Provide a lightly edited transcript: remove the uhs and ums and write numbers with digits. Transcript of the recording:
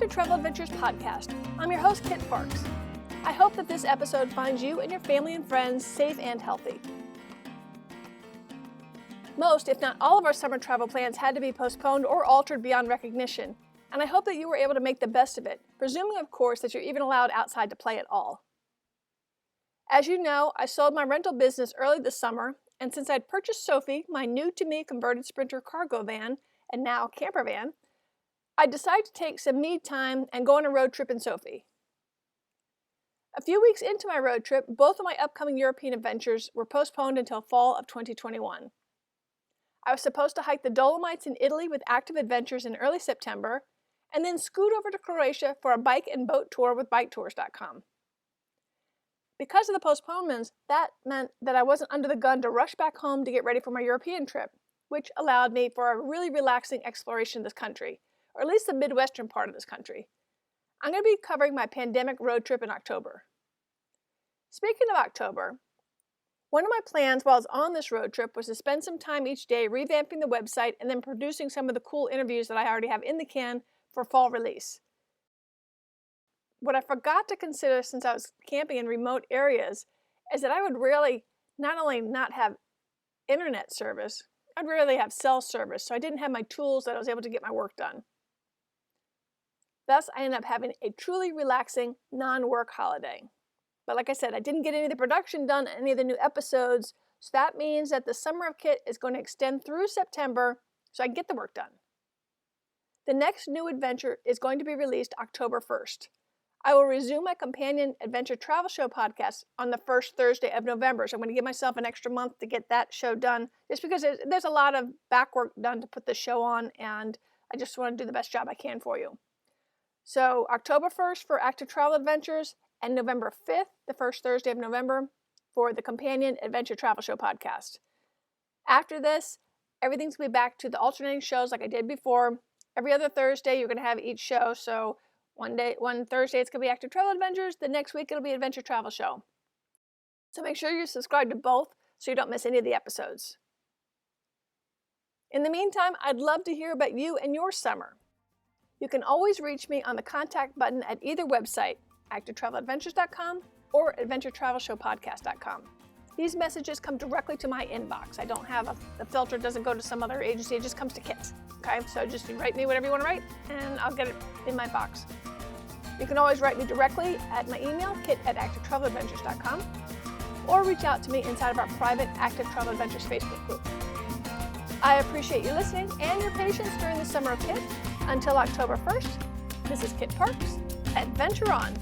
Active Travel Adventures podcast. I'm your host, Kit Parks. I hope that this episode finds you and your family and friends safe and healthy. Most, if not all of our summer travel plans had to be postponed or altered beyond recognition, and I hope that you were able to make the best of it, presuming of course that you're even allowed outside to play at all. As you know, I sold my rental business early this summer, and since I'd purchased Sophie, my new-to-me converted Sprinter cargo van, and now camper van, I decided to take some me time and go on a road trip in Sophie. A few weeks into my road trip, both of my upcoming European adventures were postponed until fall of 2021. I was supposed to hike the Dolomites in Italy with Active Adventures in early September, and then scoot over to Croatia for a bike and boat tour with BikeTours.com. Because of the postponements, that meant that I wasn't under the gun to rush back home to get ready for my European trip, which allowed me for a really relaxing exploration of this country, or at least the Midwestern part of this country. I'm going to be covering my pandemic road trip in October. Speaking of October, one of my plans while I was on this road trip was to spend some time each day revamping the website and then producing some of the cool interviews that I already have in the can for fall release. What I forgot to consider since I was camping in remote areas is that I would really not only not have internet service, I'd rarely have cell service, so I didn't have my tools that I was able to get my work done. Thus, I ended up having a truly relaxing, non-work holiday. But like I said, I didn't get any of the production done on any of the new episodes, so that means that the Summer of Kit is going to extend through September so I can get the work done. The next new adventure is going to be released October 1st. I will resume my companion adventure travel show podcast on the first Thursday of November, so I'm going to give myself an extra month to get that show done, just because there's a lot of back work done to put the show on, and I just want to do the best job I can for you. So October 1st for Active Travel Adventures, and November 5th, the first Thursday of November, for the companion adventure travel show podcast. After this, everything's going to be back to the alternating shows like I did before. Every other Thursday, you're going to have each show, so one Thursday it's going to be Active Travel Adventures, the next week it'll be Adventure Travel Show. So make sure you're subscribed to both so you don't miss any of the episodes. In the meantime, I'd love to hear about you and your summer. You can always reach me on the contact button at either website, ActiveTravelAdventures.com or AdventureTravelShowPodcast.com. These messages come directly to my inbox. I don't have the filter doesn't go to some other agency, it just comes to Kit. Okay, so just write me whatever you want to write and I'll get it in my box. You can always write me directly at my email, kit@ActiveTravelAdventures.com, or reach out to me inside of our private Active Travel Adventures Facebook group. I appreciate you listening and your patience during the Summer of Kit. Until October 1st, this is Kit Parks. Adventure on!